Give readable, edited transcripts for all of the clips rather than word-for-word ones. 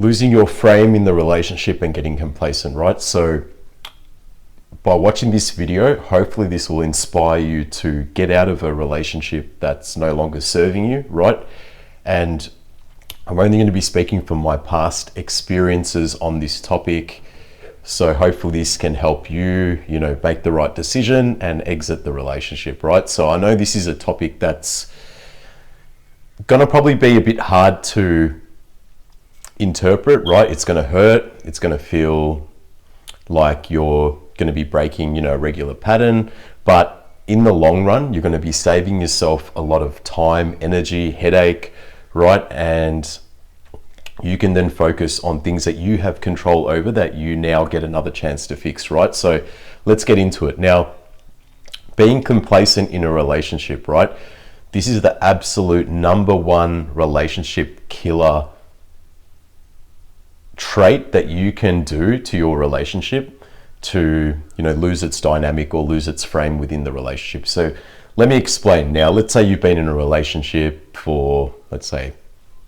losing your frame in the relationship and getting complacent, right? So by watching this video, hopefully this will inspire you to get out of a relationship that's no longer serving you, right? And I'm only going to be speaking from my past experiences on this topic. So hopefully this can help you, make the right decision and exit the relationship, right? So I know this is a topic that's gonna probably be a bit hard to interpret, right? It's gonna hurt. It's gonna feel like you're gonna be breaking, a regular pattern, but in the long run, you're gonna be saving yourself a lot of time, energy, headache, right? And you can then focus on things that you have control over that you now get another chance to fix, right? So let's get into it. Now, being complacent in a relationship, right? This is the absolute number one relationship killer trait that you can do to your relationship to, lose its dynamic or lose its frame within the relationship. So let me explain. Now, let's say you've been in a relationship for, let's say,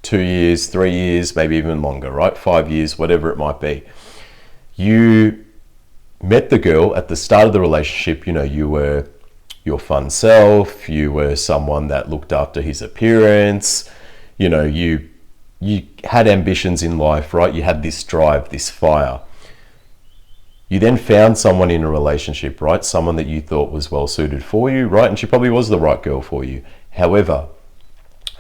2 years, 3 years, maybe even longer, right? 5 years, whatever it might be. You met the girl at the start of the relationship, you were your fun self, you were someone that looked after his appearance, you had ambitions in life, right? You had this drive, this fire. You then found someone in a relationship, right? Someone that you thought was well suited for you, right? And she probably was the right girl for you. However,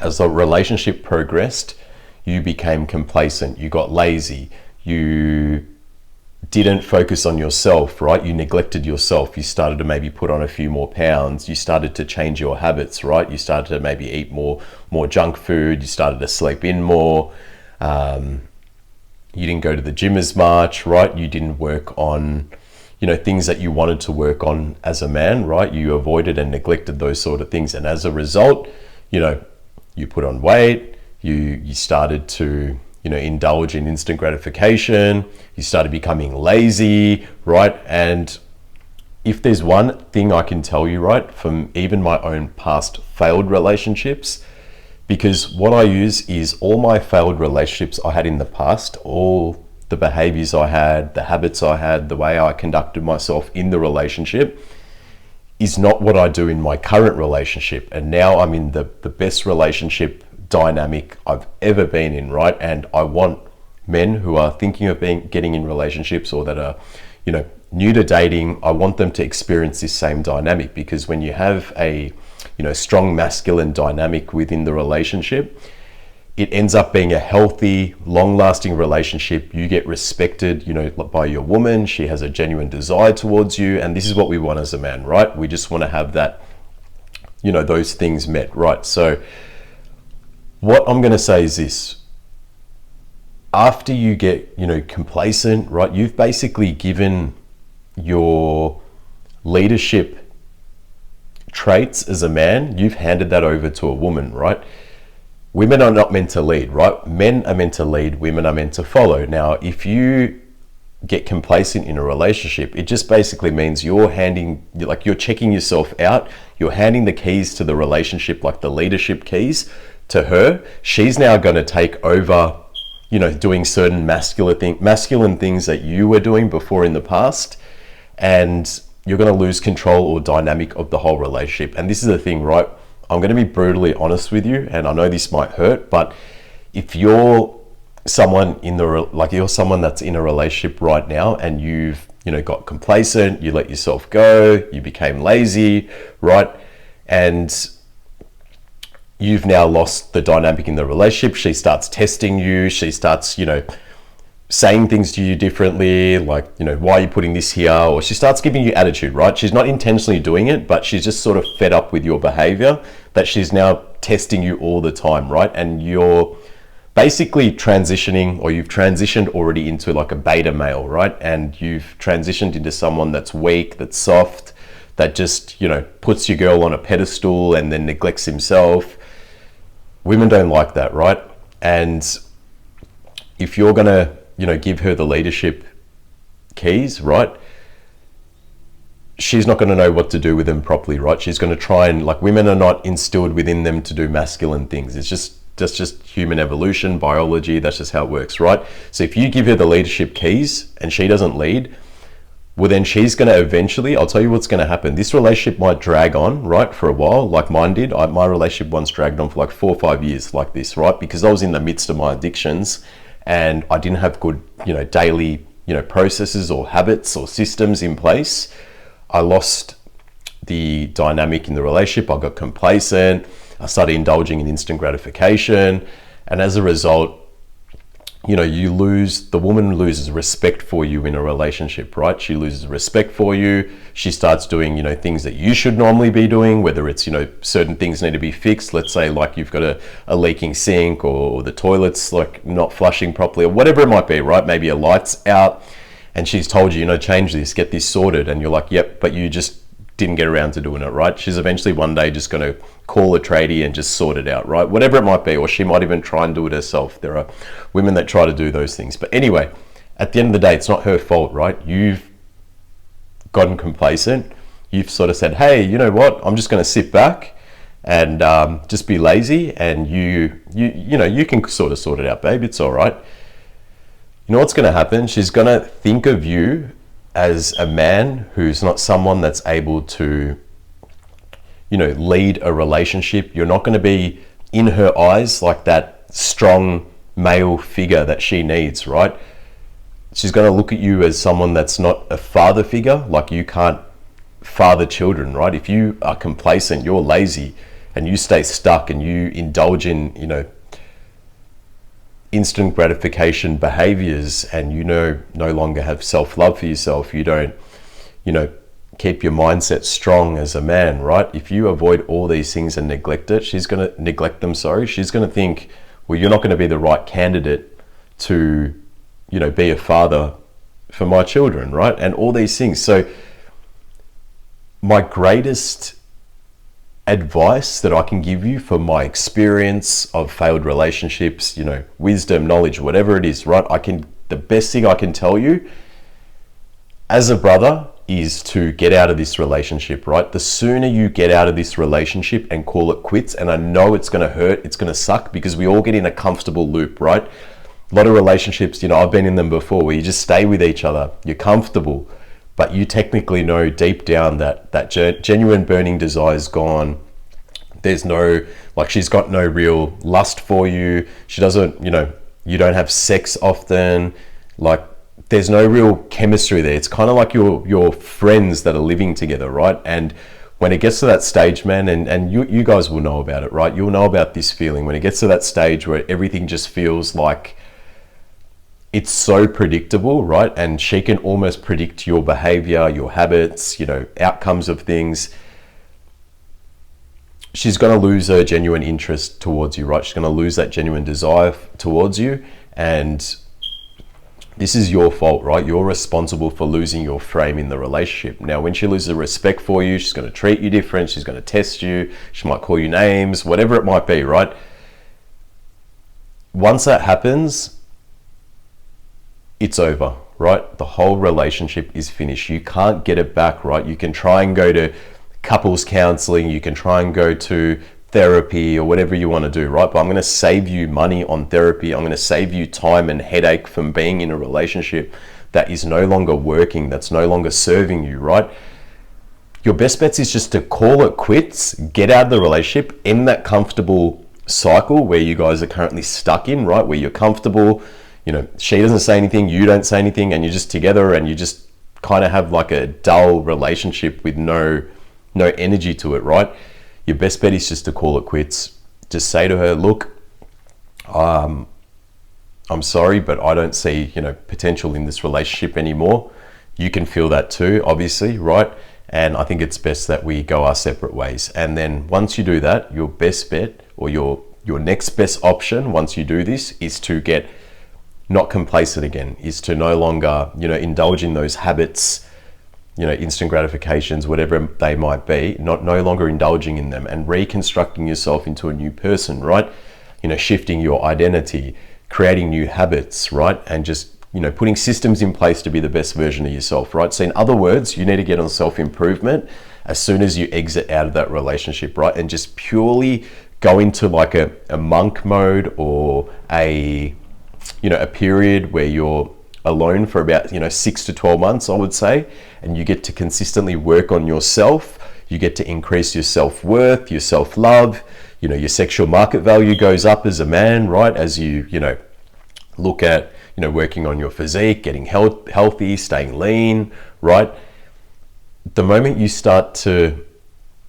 as the relationship progressed, you became complacent, you got lazy, you didn't focus on yourself, right? You neglected yourself. You started to maybe put on a few more pounds. You started to change your habits, right? You started to maybe eat more junk food. You started to sleep in more. You didn't go to the gym as much, right? You didn't work on, things that you wanted to work on as a man, right? You avoided and neglected those sort of things. And as a result, you put on weight, you started to, indulge in instant gratification, you started becoming lazy, right? And if there's one thing I can tell you, right, from even my own past failed relationships, because what I use is all my failed relationships I had in the past, all the behaviors I had, the habits I had, the way I conducted myself in the relationship is not what I do in my current relationship. And now I'm in the best relationship dynamic I've ever been in, right? And I want men who are thinking of getting in relationships or that are, new to dating, I want them to experience this same dynamic, because when you have a, strong masculine dynamic within the relationship, it ends up being a healthy, long-lasting relationship. You get respected, by your woman. She has a genuine desire towards you. And this is what we want as a man, right? We just want to have that, those things met, right? So what I'm going to say is this. After you get, complacent, right? You've basically given your leadership traits as a man, you've handed that over to a woman, right? Women are not meant to lead, right? Men are meant to lead, women are meant to follow. Now, if you get complacent in a relationship, it just basically means you're checking yourself out, you're handing the keys to the relationship, like the leadership keys, to her. She's now going to take over, doing certain masculine things that you were doing before in the past, and you're going to lose control or dynamic of the whole relationship. And this is the thing, right? I'm going to be brutally honest with you, and I know this might hurt, but if you're someone you're someone that's in a relationship right now and you've, got complacent, you let yourself go, you became lazy, right? And you've now lost the dynamic in the relationship. She starts testing you. She starts, saying things to you differently, like, why are you putting this here? Or she starts giving you attitude, right? She's not intentionally doing it, but she's just sort of fed up with your behavior, that she's now testing you all the time, right? And you're basically transitioning, or you've transitioned already into like a beta male, right? And you've transitioned into someone that's weak, that's soft, that just, puts your girl on a pedestal and then neglects himself. Women don't like that, right? And if you're gonna, give her the leadership keys, right? She's not going to know what to do with them properly, right? She's going to try and, women are not instilled within them to do masculine things. It's just That's just human evolution, biology. That's just how it works, right? So if you give her the leadership keys and she doesn't lead, well, then she's going to eventually, I'll tell you what's going to happen. This relationship might drag on, right, for a while, like mine did. My relationship once dragged on for like 4 or 5 years like this, right? Because I was in the midst of my addictions and I didn't have good, daily, processes or habits or systems in place. I lost the dynamic in the relationship. I got complacent. I started indulging in instant gratification. And as a result, the woman loses respect for you in a relationship, right? She loses respect for you. She starts doing, things that you should normally be doing, whether it's, certain things need to be fixed. Let's say like you've got a leaking sink or the toilet's like not flushing properly or whatever it might be, right? Maybe a light's out and she's told you, change this, get this sorted. And you're like, yep, but you just didn't get around to doing it, right? She's eventually one day just going to call a tradie and just sort it out, right? Whatever it might be, or she might even try and do it herself. There are women that try to do those things. But anyway, at the end of the day, it's not her fault, right? You've gotten complacent. You've sort of said, hey, you know what? I'm just going to sit back and just be lazy, and you can sort it out, babe. It's all right. You know what's going to happen? She's going to think of you as a man who's not someone that's able to, lead a relationship. You're not going to be in her eyes like that strong male figure that she needs, right? She's going to look at you as someone that's not a father figure, like you can't father children, right? If you are complacent, you're lazy, and you stay stuck and you indulge in, instant gratification behaviors, and no longer have self-love for yourself, you don't keep your mindset strong as a man, right? If you avoid all these things and neglect them, she's going to think, well, you're not going to be the right candidate to be a father for my children, right? And all these things. So my greatest advice that I can give you from my experience of failed relationships, wisdom, knowledge, whatever it is, right? The best thing I can tell you as a brother is to get out of this relationship, right? The sooner you get out of this relationship and call it quits, and I know it's going to hurt, it's going to suck, because we all get in a comfortable loop, right? A lot of relationships, I've been in them before, where you just stay with each other, you're comfortable, but you technically know deep down that genuine burning desire is gone. There's she's got no real lust for you. She doesn't, you don't have sex often. Like, there's no real chemistry there. It's kind of like your friends that are living together, right? And when it gets to that stage, man, and you guys will know about it, right? You'll know about this feeling when it gets to that stage where everything just feels like it's so predictable, right? And she can almost predict your behavior, your habits, outcomes of things. She's going to lose her genuine interest towards you, right? She's going to lose that genuine desire towards you. And this is your fault, right? You're responsible for losing your frame in the relationship. Now, when she loses respect for you, she's going to treat you different. She's going to test you. She might call you names, whatever it might be, right? Once that happens, it's over, right? The whole relationship is finished. You can't get it back, right? You can try and go to couples counseling, you can try and go to therapy or whatever you want to do, right? But I'm going to save you money on therapy. I'm going to save you time and headache from being in a relationship that is no longer working, that's no longer serving you, right? Your best bets is just to call it quits, get out of the relationship, end that comfortable cycle where you guys are currently stuck in, right? Where you're comfortable, she doesn't say anything, you don't say anything, and you're just together and you just kind of have like a dull relationship with no energy to it, right? Your best bet is just to call it quits. Just say to her, look, I'm sorry, but I don't see, potential in this relationship anymore. You can feel that too, obviously, right? And I think it's best that we go our separate ways. And then once you do that, your best bet, or your next best option once you do this, is to get not complacent again, is to no longer, indulge in those habits, instant gratifications, whatever they might be, no longer indulging in them, and reconstructing yourself into a new person, right? Shifting your identity, creating new habits, right? And just, putting systems in place to be the best version of yourself, right? So in other words, you need to get on self-improvement as soon as you exit out of that relationship, right? And just purely go into like a monk mode, or a period where you're alone for about 6 to 12 months, I would say, and you get to consistently work on yourself. You get to increase your self-worth, your self-love, your sexual market value goes up as a man, right? As you look at working on your physique, getting healthy, staying lean, right? The moment you start to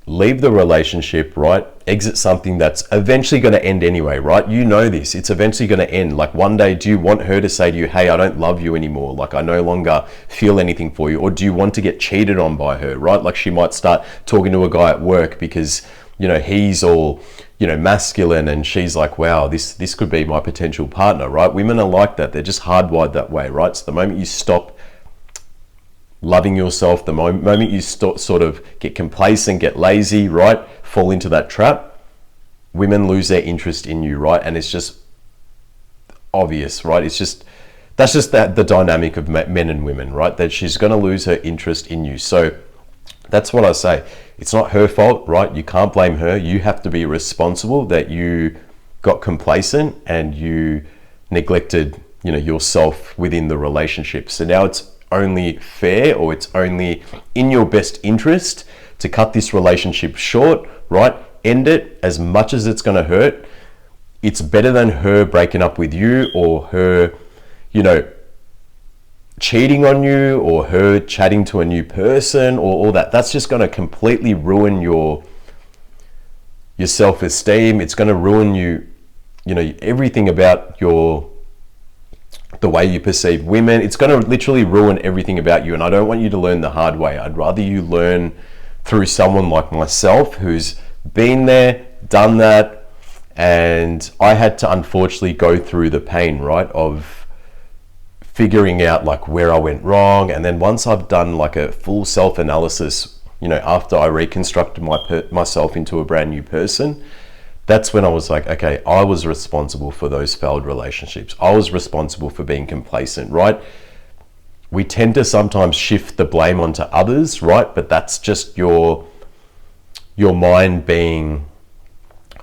leave the relationship, right, exit something that's eventually going to end anyway, right? You know this, it's eventually going to end. Like one day, do you want her to say to you, hey, I don't love you anymore, like I no longer feel anything for you? Or do you want to get cheated on by her, right? Like she might start talking to a guy at work because he's all masculine, and she's like, wow, this could be my potential partner, right? Women are like that, they're just hardwired that way, right? So the moment you stop loving yourself, the moment you sort of get complacent, get lazy, right, fall into that trap, women lose their interest in you, right? And it's just obvious, right? That's just the dynamic of men and women, right? That she's going to lose her interest in you. So that's what I say. It's not her fault, right? You can't blame her. You have to be responsible that you got complacent and you neglected, yourself within the relationship. So now it's only fair, or it's only in your best interest to cut this relationship short, right? End it as much as it's going to hurt. It's better than her breaking up with you, or her, cheating on you, or her chatting to a new person, or all that. That's just going to completely ruin your self-esteem. It's going to ruin everything about the way you perceive women. It's going to literally ruin everything about you, and I don't want you to learn the hard way. I'd rather you learn through someone like myself, who's been there, done that, and I had to unfortunately go through the pain, right, of figuring out like where I went wrong. And then once I've done like a full self-analysis, after I reconstructed myself into a brand new person, that's when I was like, okay, I was responsible for those failed relationships. I was responsible for being complacent, right? We tend to sometimes shift the blame onto others, right? But that's just your mind being,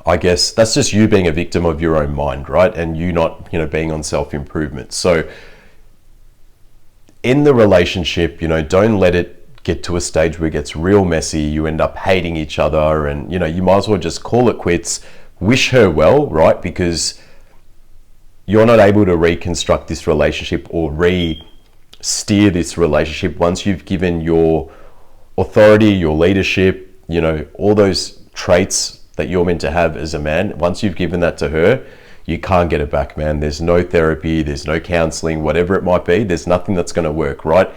I guess, that's just you being a victim of your own mind, right? And you not, being on self-improvement. So in the relationship, don't let it get to a stage where it gets real messy. You end up hating each other, and you might as well just call it quits. Wish her well, right? Because you're not able to reconstruct this relationship or steer this relationship once you've given your authority, your leadership, all those traits that you're meant to have as a man. Once you've given that to her, you can't get it back, man. There's no therapy, there's no counseling, whatever it might be. There's nothing that's going to work, right?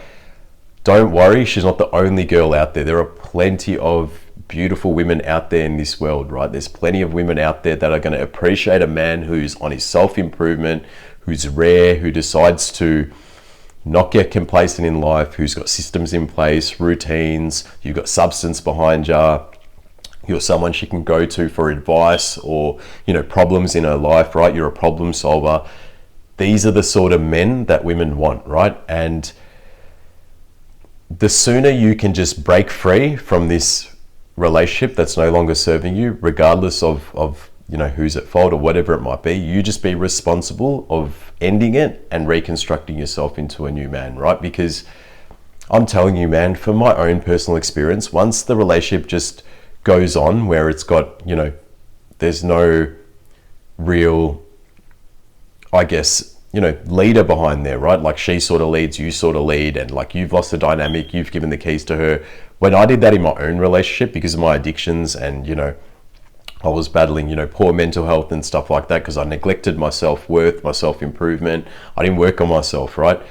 Don't worry, she's not the only girl out there. There are plenty of beautiful women out there in this world, right? There's plenty of women out there that are going to appreciate a man who's on his self-improvement, who's rare, who decides to not get complacent in life, who's got systems in place, routines, you've got substance behind you, you're someone she can go to for advice or, problems in her life, right? You're a problem solver. These are the sort of men that women want, right? And the sooner you can just break free from this relationship that's no longer serving you, regardless of who's at fault or whatever it might be, you just be responsible of ending it and reconstructing yourself into a new man, right? Because I'm telling you, man, from my own personal experience, once the relationship just goes on where it's got, there's no real, I guess, leader behind there, right? Like she sort of leads, you sort of lead, and like you've lost the dynamic, you've given the keys to her. When I did that in my own relationship because of my addictions and, I was battling, poor mental health and stuff like that because I neglected my self-worth, my self-improvement. I didn't work on myself, right?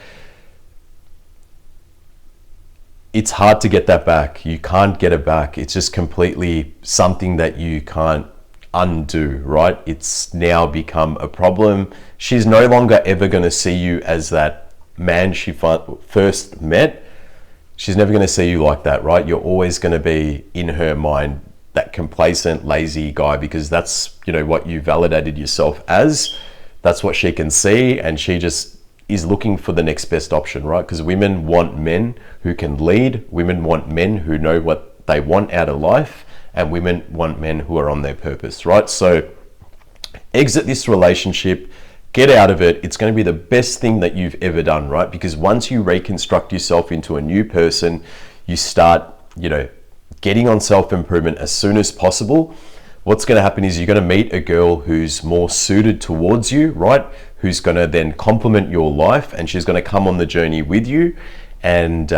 It's hard to get that back. You can't get it back. It's just completely something that you can't undo, right? It's now become a problem. She's no longer ever going to see you as that man she first met. She's never going to see you like that, right? You're always going to be in her mind that complacent, lazy guy because that's, what you validated yourself as. That's what she can see, and she just is looking for the next best option, right? Because women want men who can lead. Women want men who know what they want out of life, and women want men who are on their purpose, right? So exit this relationship, get out of it. It's going to be the best thing that you've ever done, right? Because once you reconstruct yourself into a new person, you start, getting on self-improvement as soon as possible. What's going to happen is you're going to meet a girl who's more suited towards you, right? Who's going to then complement your life, and she's going to come on the journey with you, and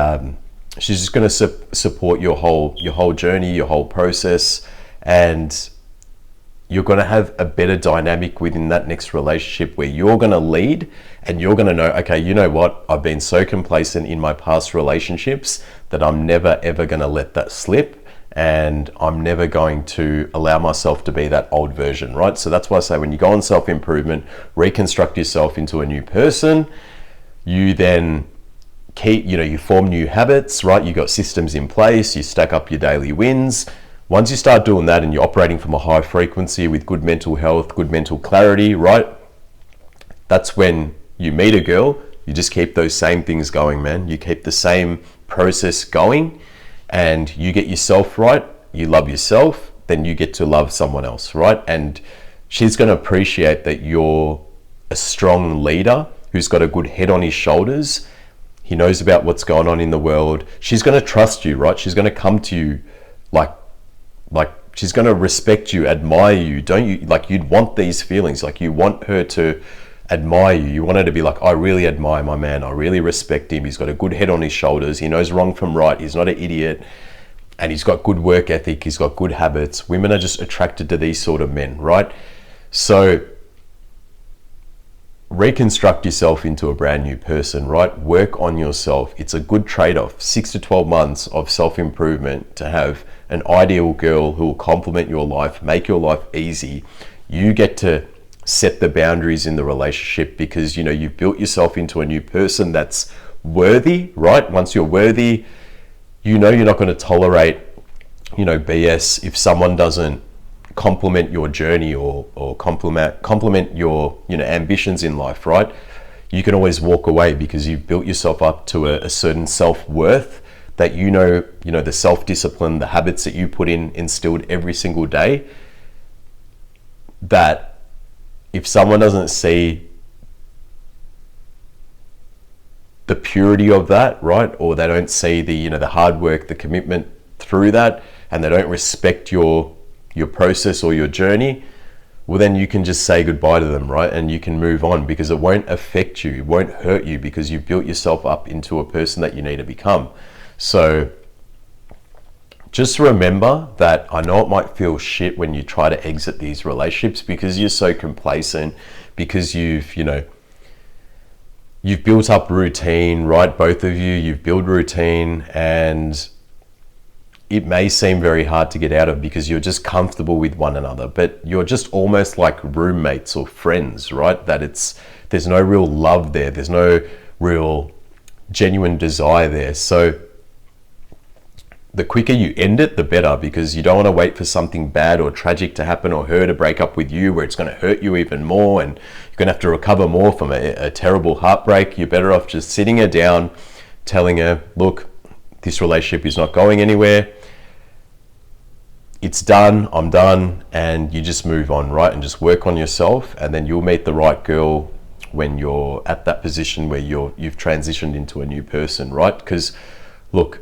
she's just going to support your whole journey, your whole process, and you're going to have a better dynamic within that next relationship where you're going to lead, and you're going to know, okay, you know what? I've been so complacent in my past relationships that I'm never ever going to let that slip. And I'm never going to allow myself to be that old version, right? So that's why I say when you go on self-improvement, reconstruct yourself into a new person, you then you form new habits, right? You got systems in place, you stack up your daily wins. Once you start doing that and you're operating from a high frequency with good mental health, good mental clarity, right? That's when you meet a girl, you just keep those same things going, man. You keep the same process going, and you get yourself right, you love yourself, then you get to love someone else, right? And she's going to appreciate that you're a strong leader who's got a good head on his shoulders. He knows about what's going on in the world. She's going to trust you, right? She's going to come to you like she's going to respect you, admire you. Don't you? Like, you'd want these feelings. Like, you want her to admire you. You want her to be like, I really admire my man. I really respect him. He's got a good head on his shoulders. He knows wrong from right. He's not an idiot. And he's got good work ethic. He's got good habits. Women are just attracted to these sort of men, right? So reconstruct yourself into a brand new person, right? Work on yourself. It's a good trade-off. 6 to 12 months of self-improvement to have an ideal girl who will complement your life, make your life easy. You get to set the boundaries in the relationship because you've built yourself into a new person that's worthy, right? Once you're worthy, you're not going to tolerate BS if someone doesn't complement your journey or complement your ambitions in life, right? You can always walk away because you've built yourself up to a certain self-worth that the self-discipline, the habits that you put instilled every single day, that if someone doesn't see the purity of that, right, or they don't see the hard work, the commitment through that, and they don't respect your process or your journey, well, then you can just say goodbye to them, right? And you can move on because it won't affect you, it won't hurt you because you've built yourself up into a person that you need to become. So just remember that I know it might feel shit when you try to exit these relationships because you're so complacent, because you've built up routine, right? Both of you've built routine, and it may seem very hard to get out of because you're just comfortable with one another, but you're just almost like roommates or friends, right? There's no real love there. There's no real genuine desire there. So the quicker you end it, the better, because you don't want to wait for something bad or tragic to happen or her to break up with you where it's going to hurt you even more and you're going to have to recover more from a terrible heartbreak. You're better off just sitting her down, telling her, look, this relationship is not going anywhere. It's done, I'm done, and you just move on, right? And just work on yourself, and then you'll meet the right girl when you're at that position where you've transitioned into a new person, right? Because look,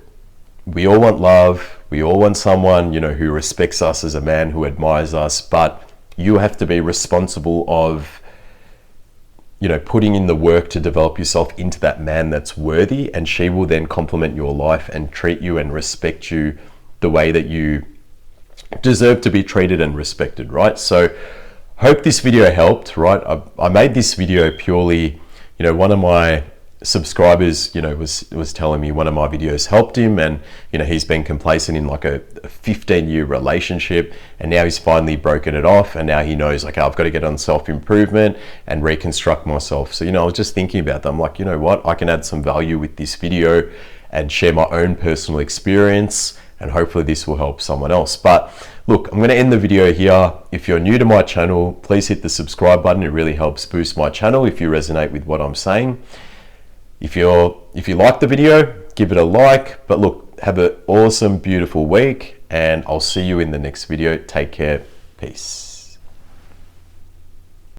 we all want love, we all want someone, who respects us as a man, who admires us, but you have to be responsible of, putting in the work to develop yourself into that man that's worthy, and she will then complement your life and treat you and respect you the way that you deserve to be treated and respected, right? So hope this video helped, right? I made this video purely, one of my subscribers, was telling me one of my videos helped him, and he's been complacent in like a 15-year relationship, and now he's finally broken it off, and now he knows, like, I've got to get on self-improvement and reconstruct myself. So I was just thinking about that. I'm like, what, I can add some value with this video and share my own personal experience, and hopefully this will help someone else. But look, I'm going to end the video here. If you're new to my channel, please hit the subscribe button. It really helps boost my channel if you resonate with what I'm saying. If you like the video, give it a like. But look, have an awesome, beautiful week, and I'll see you in the next video. Take care. Peace.